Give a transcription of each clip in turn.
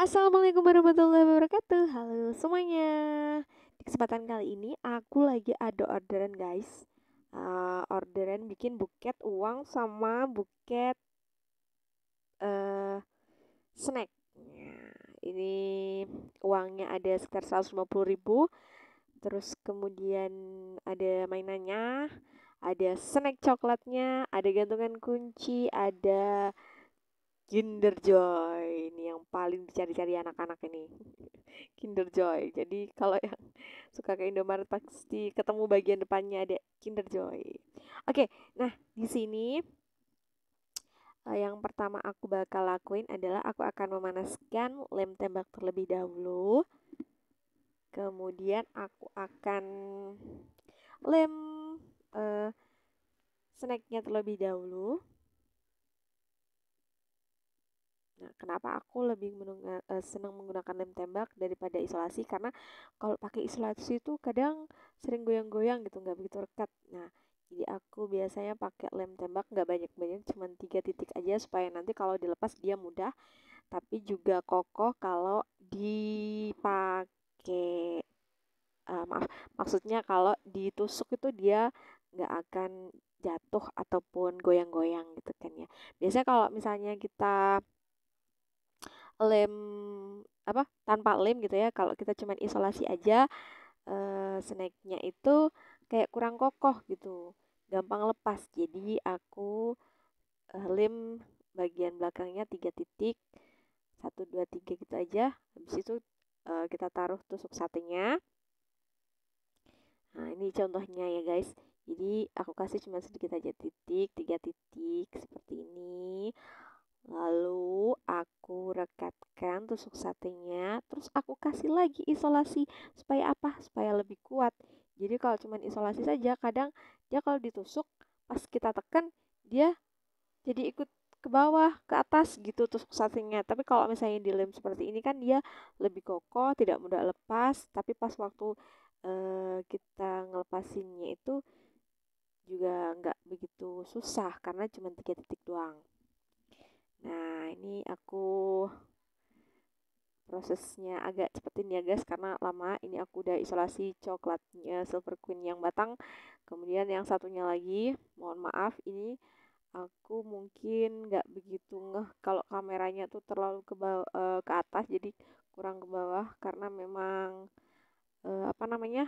Assalamualaikum warahmatullahi wabarakatuh. Halo semuanya. Di kesempatan kali ini aku lagi ada orderan guys. Orderan bikin buket uang sama buket eh snack. Nah, ini uangnya ada sekitar 150.000. Terus kemudian ada mainannya, ada snack coklatnya, ada gantungan kunci, ada Kinder Joy. Ini yang paling dicari-cari anak-anak ini. Kinder Joy. Jadi kalau yang suka ke Indomaret pasti ketemu bagian depannya ada Kinder Joy. Oke, nah di sini yang pertama aku bakal lakuin adalah aku akan memanaskan lem tembak terlebih dahulu. Kemudian aku akan lem uh, snacknya terlebih dahulu. Nah, kenapa aku lebih senang menggunakan lem tembak daripada isolasi? Karena kalau pakai isolasi itu kadang sering goyang-goyang gitu, nggak begitu rekat. Nah, jadi aku biasanya pakai lem tembak nggak banyak-banyak, cuma 3 titik aja supaya nanti kalau dilepas dia mudah, tapi juga kokoh kalau dipakai. Maaf, maksudnya kalau ditusuk itu dia nggak akan jatuh ataupun goyang-goyang gitu kan ya. Biasanya kalau misalnya kita lem tanpa lem gitu ya, kalau kita cuman isolasi aja snacknya itu kayak kurang kokoh gitu, gampang lepas. Jadi aku lem bagian belakangnya 3 titik, 1 2 3 gitu aja. Habis itu kita taruh tusuk satenya. Nah, ini contohnya ya guys. Jadi aku kasih cuma sedikit aja titik, 3 titik seperti ini. Lalu aku rekatkan tusuk satenya, terus aku kasih lagi isolasi supaya apa? Supaya lebih kuat. Jadi kalau cuma isolasi saja, kadang dia kalau ditusuk pas kita tekan dia jadi ikut ke bawah, ke atas gitu tusuk satenya. Tapi kalau misalnya dilem seperti ini kan dia lebih kokoh, tidak mudah lepas. Tapi pas waktu kita ngelepasinnya itu juga nggak begitu susah karena cuma 3 titik doang. Nah, ini aku prosesnya agak cepetin ya guys karena lama. Ini aku udah isolasi coklatnya Silver Queen yang batang. Kemudian yang satunya lagi, mohon maaf ini aku mungkin nggak begitu ngeh kalau kameranya tuh terlalu ke atas jadi kurang ke bawah karena memang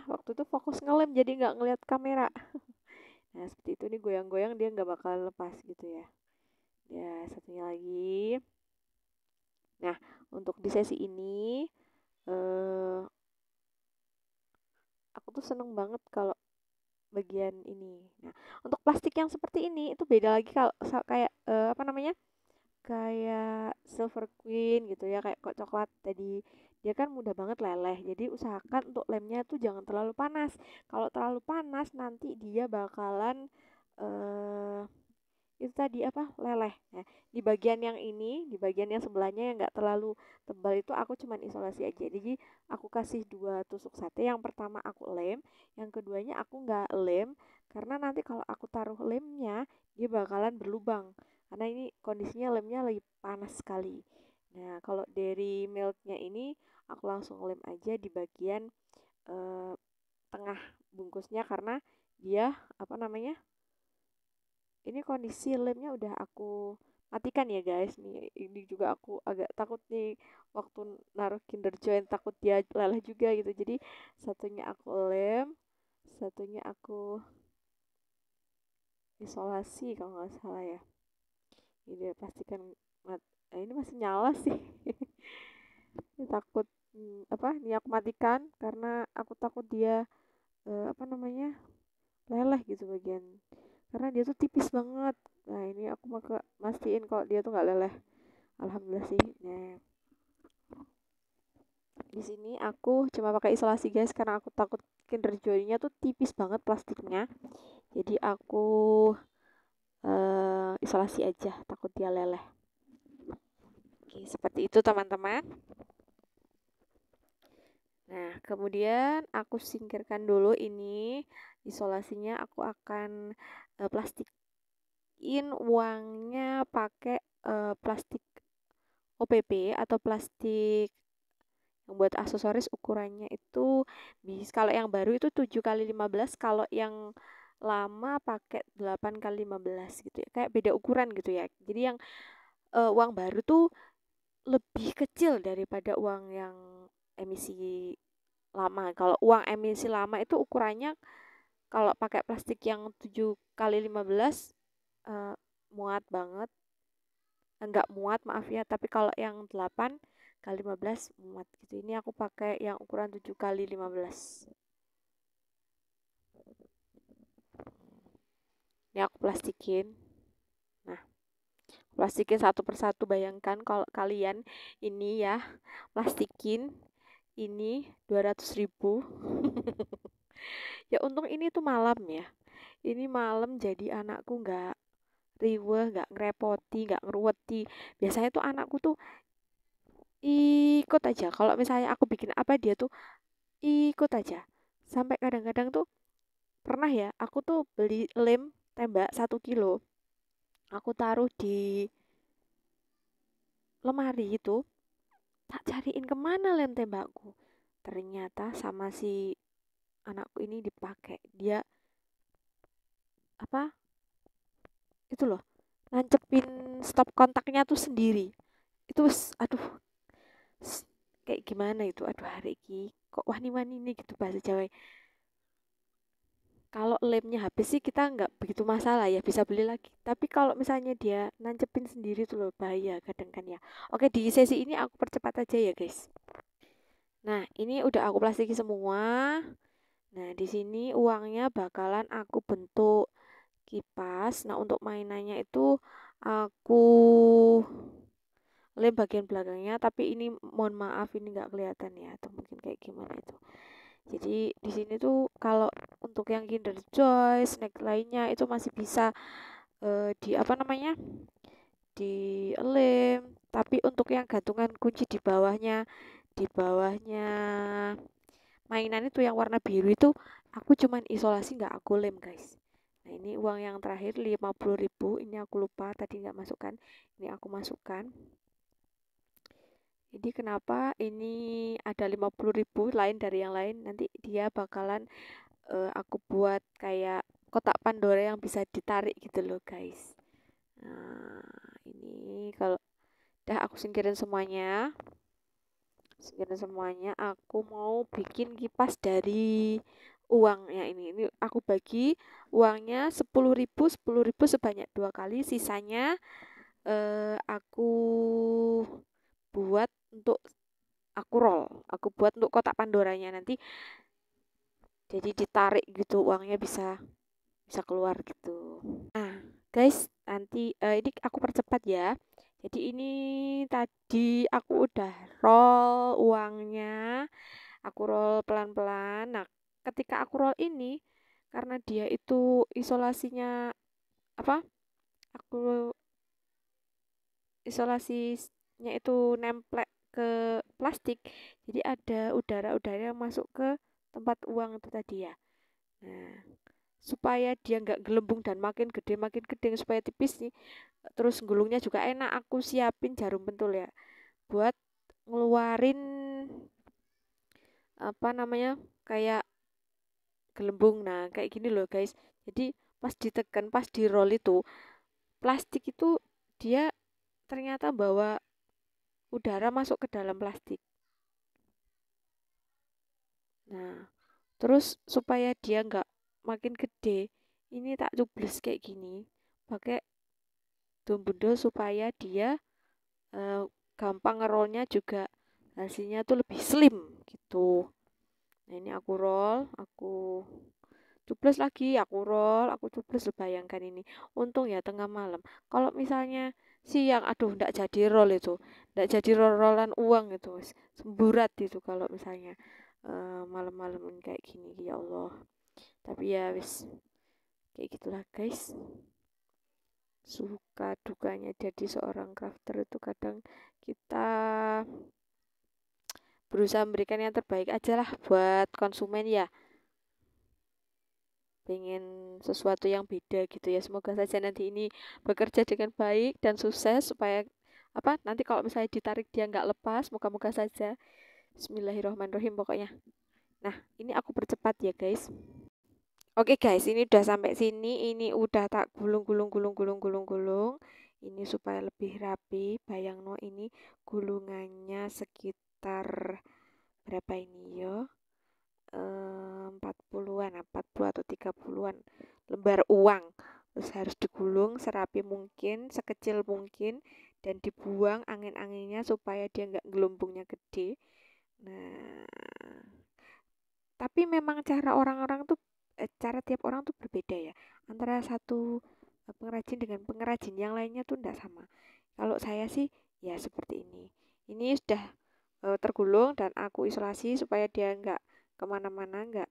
waktu itu fokus ngelem jadi nggak ngeliat kamera. Nah seperti itu nih goyang-goyang dia nggak bakal lepas gitu ya. Ya satunya lagi. Nah, untuk di sesi ini eh aku tuh seneng banget kalau bagian ini. Nah, untuk plastik yang seperti ini itu beda lagi kalau kayak kayak Silver Queen gitu ya, kayak kok coklat tadi. Dia kan mudah banget leleh. Jadi usahakan untuk lemnya tuh jangan terlalu panas. Kalau terlalu panas nanti dia bakalan eh itu tadi leleh. Nah, di bagian yang ini, di bagian yang sebelahnya yang nggak terlalu tebal itu aku cuman isolasi aja. Jadi aku kasih 2 tusuk sate. Yang pertama aku lem, yang keduanya aku nggak lem karena nanti kalau aku taruh lemnya dia bakalan berlubang. Karena ini kondisinya lemnya lagi panas sekali. Nah, kalau dari milknya ini aku langsung lem aja di bagian eh, tengah bungkusnya karena dia apa namanya ini kondisi lemnya udah aku matikan ya guys nih. Ini juga aku agak takut nih waktu naruh Kinder Joy takut dia leleh juga gitu. Jadi satunya aku lem, satunya aku isolasi kalau nggak salah ya. Ini pastikan ini masih nyala sih. Ini takut ini aku matikan karena aku takut dia leleh gitu bagian karena dia tuh tipis banget. Nah ini aku mau mastiin kalau dia tuh nggak leleh. Alhamdulillah sih. Nah, di sini aku cuma pakai isolasi guys karena aku takut Kinder Joy-nya tuh tipis banget plastiknya. Jadi aku isolasi aja, takut dia leleh. Oke, seperti itu teman-teman. Nah, kemudian aku singkirkan dulu ini isolasinya. Aku akan plastikin uangnya pakai plastik OPP atau plastik yang buat aksesoris, ukurannya itu kalau yang baru itu 7x15, kalau yang lama pakai 8x15 gitu ya. Kayak beda ukuran gitu ya. Jadi yang uang baru tuh lebih kecil daripada uang yang emisi lama. Kalau uang emisi lama itu ukurannya kalau pakai plastik yang 7x15 eh, muat banget. Enggak muat, maaf ya, tapi kalau yang 8x15 muat gitu. Ini aku pakai yang ukuran 7x15. Ini aku plastikin. Nah, plastikin satu persatu. Bayangkan kalau kalian ini ya plastikin ini 200.000. Ya untung ini tuh malam ya. Ini malam jadi anakku nggak riweh, nggak ngerepoti, nggak ngeruweti. Biasanya tuh anakku tuh ikut aja. Kalau misalnya aku bikin apa, dia tuh ikut aja. Sampai kadang-kadang tuh pernah ya, aku tuh beli lem tembak 1 kilo. Aku taruh di lemari itu, tak cariin kemana lem tembakku. Ternyata sama si anakku ini dipakai. Dia apa? Itu loh, nancepin stop kontaknya tuh sendiri. Itu aduh, kayak gimana itu? Aduh, hari ini kok wani-wani nih gitu bahasa Jawa. Kalau lemnya habis sih kita nggak begitu masalah ya, bisa beli lagi. Tapi kalau misalnya dia nancepin sendiri tuh loh, bahaya kadang kan ya. Oke, di sesi ini aku percepat aja ya guys. Nah, ini udah aku plastiki semua. Nah, di sini uangnya bakalan aku bentuk kipas. Nah, untuk mainannya itu aku lem bagian belakangnya, tapi ini mohon maaf ini nggak kelihatan ya, atau mungkin kayak gimana itu. Jadi di sini tuh kalau untuk yang Kinder Joy, snack lainnya itu masih bisa di apa namanya, di lem. Tapi untuk yang gantungan kunci di bawahnya mainan itu yang warna biru itu aku cuman isolasi, nggak aku lem guys. Nah ini uang yang terakhir 50.000, ini aku lupa tadi nggak masukkan, ini aku masukkan. Jadi kenapa ini ada 50.000 lain dari yang lain, nanti dia bakalan aku buat kayak kotak Pandora yang bisa ditarik gitu loh guys. Nah ini kalau udah aku singkirin semuanya, aku mau bikin kipas dari uangnya ini aku bagi uangnya 10.000 sebanyak 2 kali, sisanya aku buat untuk aku buat untuk kotak Pandoranya nanti, jadi ditarik gitu uangnya bisa bisa keluar gitu. Nah guys, nanti ini aku percepat ya. Jadi ini tadi aku udah roll uangnya, aku roll pelan-pelan. Nah ketika aku roll ini, karena dia itu isolasinya apa, aku isolasinya itu nempel ke plastik, jadi ada udara-udara yang masuk ke tempat uang itu tadi ya. Nah supaya dia nggak gelembung dan makin gede supaya tipis nih, terus gulungnya juga enak, aku siapin jarum pentul ya buat ngeluarin apa namanya, kayak gelembung. Nah kayak gini loh guys, jadi pas ditekan, pas di roll itu plastik itu dia ternyata bawa udara masuk ke dalam plastik. Nah terus supaya dia nggak makin gede, ini tak cubles kayak gini pakai dumbbell supaya dia eh, gampang ngerolnya juga, hasilnya tuh lebih slim gitu. Nah ini aku roll, aku cuples lagi, aku roll, aku cuples. Bayangkan ini, untung ya tengah malam. Kalau misalnya siang, aduh ndak jadi roll itu, ndak jadi roll-rollan uang itu, semburat itu kalau misalnya malam-malam kayak gini, ya Allah. Tapi ya wis, kayak gitulah guys, suka dukanya jadi seorang crafter itu kadang kita berusaha memberikan yang terbaik aja lah buat konsumen ya, pengen sesuatu yang beda gitu ya. Semoga saja nanti ini bekerja dengan baik dan sukses supaya apa nanti kalau misalnya ditarik dia nggak lepas, moga-moga saja. Bismillahirrahmanirrahim pokoknya. Nah, ini aku percepat ya guys. Oke guys, ini udah sampai sini. Ini udah tak gulung. Ini supaya lebih rapi. Bayang no, ini gulungannya sekitar berapa ini yo? 40-an, 40 atau 30-an lembar uang. Terus harus digulung serapi mungkin, sekecil mungkin, dan dibuang angin-anginnya supaya dia nggak gelombungnya gede. Nah, tapi memang cara tiap orang tuh berbeda ya. Antara satu pengrajin dengan pengrajin yang lainnya tuh enggak sama. Kalau saya sih ya seperti ini. Ini sudah tergulung dan aku isolasi supaya dia enggak kemana-mana, enggak,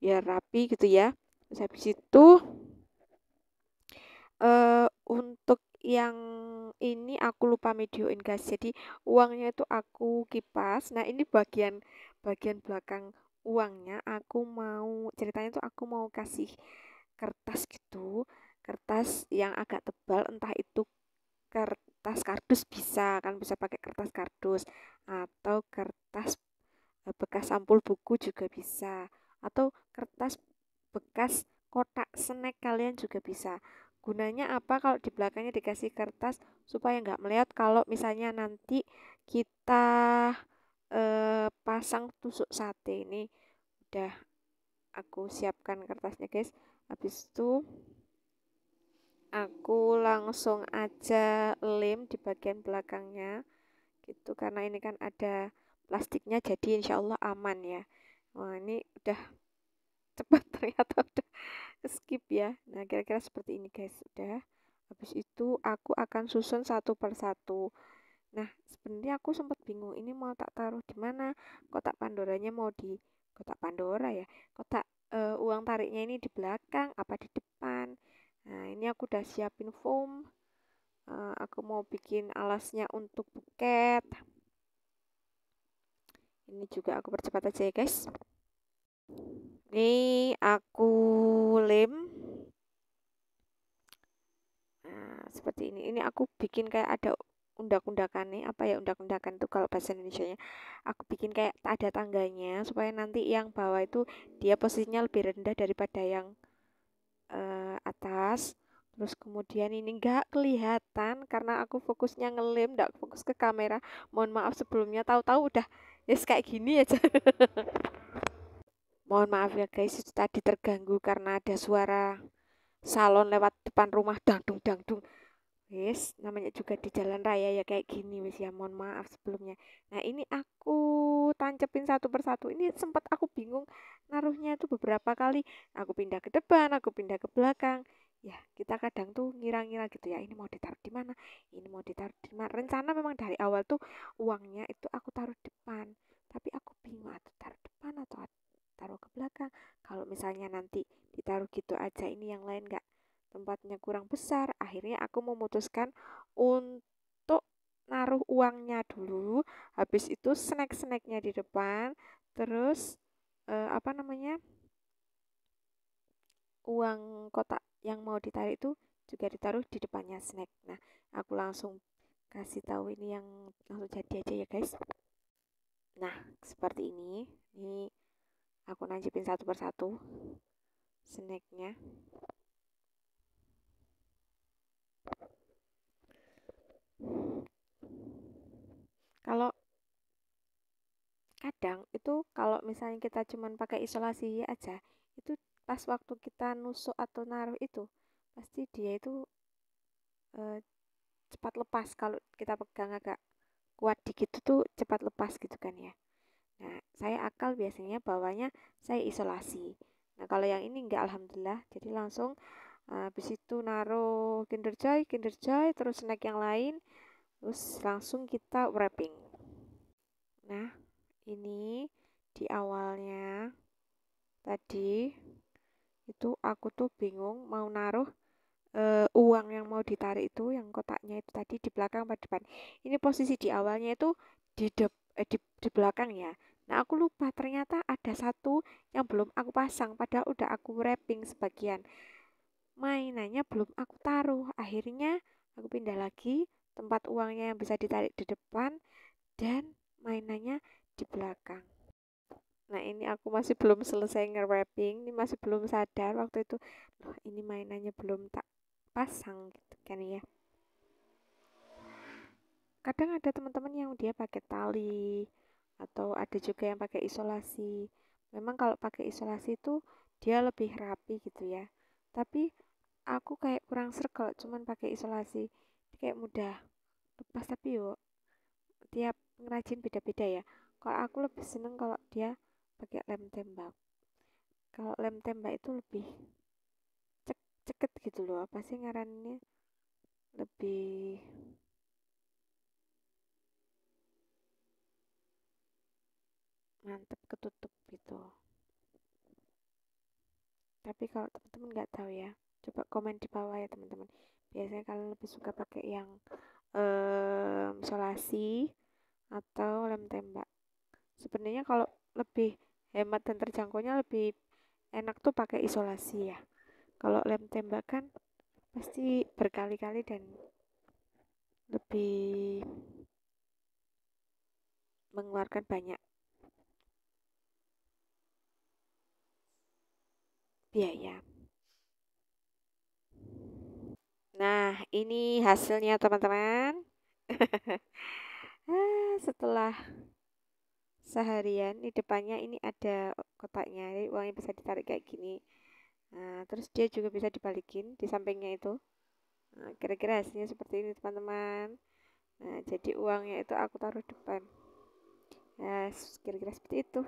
biar rapi gitu ya. Terus habis itu untuk yang ini aku lupa videoin guys. Jadi uangnya itu aku kipas. Nah, ini bagian bagian belakang uangnya ceritanya tuh aku mau kasih kertas gitu. Kertas yang agak tebal, entah itu kertas kardus bisa, kan bisa pakai kertas kardus atau kertas bekas sampul buku juga bisa, atau kertas bekas kotak snack kalian juga bisa. Gunanya apa? Kalau di belakangnya dikasih kertas supaya nggak melihat kalau misalnya nanti kita pasang tusuk sate. Ini udah aku siapkan kertasnya guys. Habis itu aku langsung aja lem di bagian belakangnya gitu, karena ini kan ada plastiknya jadi insya Allah aman ya. Wah, ini udah cepat ternyata, udah skip ya. Nah, kira-kira seperti ini guys. Udah. Habis itu aku akan susun satu per satu. Nah, sebenarnya aku sempat bingung ini mau tak taruh di mana. Kotak Pandoranya mau di kotak Pandora ya. Kotak uang tariknya ini di belakang apa di depan. Nah, ini aku udah siapin foam. Aku mau bikin alasnya untuk buket. Ini juga aku percepat aja ya guys. Ini aku lem. Nah, seperti ini. Ini aku bikin kayak ada undak-undakan nih. Apa ya undak-undakan itu kalau bahasa Indonesianya? Aku bikin kayak ada tangganya supaya nanti yang bawah itu dia posisinya lebih rendah daripada yang atas. Terus kemudian ini nggak kelihatan karena aku fokusnya ngelem, nggak fokus ke kamera. Mohon maaf sebelumnya, tahu-tahu udah yes kayak gini aja. Mohon maaf ya guys, itu tadi terganggu karena ada suara salon lewat depan rumah dangdung dangdung. Wis, namanya juga di jalan raya ya kayak gini wis ya, mohon maaf sebelumnya. Nah, ini aku tancepin satu persatu. Ini sempat aku bingung naruhnya itu beberapa kali. Aku pindah ke depan, aku pindah ke belakang. Ya, kita kadang tuh ngira-ngira gitu ya, ini mau ditaruh di mana? Ini mau ditaruh di mana? Rencana memang dari awal tuh uangnya itu aku taruh depan. Tapi aku bingung atau taruh depan atau taruh ke belakang. Kalau misalnya nanti ditaruh gitu aja ini yang lain nggak, tempatnya kurang besar, akhirnya aku memutuskan untuk naruh uangnya dulu, habis itu snack-snacknya di depan, terus apa namanya, uang kotak yang mau ditarik itu juga ditaruh di depannya snack. Nah, aku langsung kasih tahu ini yang langsung jadi aja ya guys. Nah, seperti ini aku nancipin satu persatu snacknya. Kalau kadang itu kalau misalnya kita cuman pakai isolasi aja, itu pas waktu kita nusuk atau naruh itu pasti dia itu eh, cepat lepas. Kalau kita pegang agak kuat dikit tuh cepat lepas gitu kan ya. Nah, saya akal biasanya bawanya saya isolasi. Nah, kalau yang ini enggak alhamdulillah, jadi langsung habis itu naruh Kinder Joy terus snack yang lain, terus langsung kita wrapping. Nah, ini di awalnya tadi itu aku tuh bingung mau naruh uang yang mau ditarik itu yang kotaknya itu tadi di belakang apa depan. Ini posisi di awalnya itu di belakang ya. Nah, aku lupa ternyata ada satu yang belum aku pasang padahal udah aku wrapping sebagian. Mainannya belum aku taruh. Akhirnya aku pindah lagi, tempat uangnya yang bisa ditarik di depan, dan mainannya di belakang. Nah, ini aku masih belum selesai nge-wrapping, ini masih belum sadar waktu itu, loh ini mainannya belum tak pasang gitu kan ya. Kadang ada teman-teman yang dia pakai tali atau ada juga yang pakai isolasi. Memang kalau pakai isolasi itu dia lebih rapi gitu ya. Tapi aku kayak kurang sreg kalau cuman pakai isolasi. Kayak mudah lepas, tapi yo tiap pengrajin beda-beda ya. Kalau aku lebih seneng kalau dia pakai lem tembak. Kalau lem tembak itu lebih ceket gitu loh. Apa sih ngarannya? Lebih mantep ketutup gitu. Tapi kalau teman-teman nggak tahu ya, coba komen di bawah ya teman-teman. Biasanya kalian lebih suka pakai yang isolasi atau lem tembak. Sebenarnya kalau lebih hemat dan terjangkaunya lebih enak tuh pakai isolasi ya. Kalau lem tembak kan pasti berkali-kali dan lebih mengeluarkan banyak biaya. Nah, ini hasilnya teman-teman. Setelah seharian di depannya ini ada kotaknya, jadi uangnya bisa ditarik kayak gini. Nah, terus dia juga bisa dibalikin di sampingnya itu. Nah, kira-kira hasilnya seperti ini teman-teman. Nah, jadi uangnya itu aku taruh depan. Nah, kira-kira seperti itu.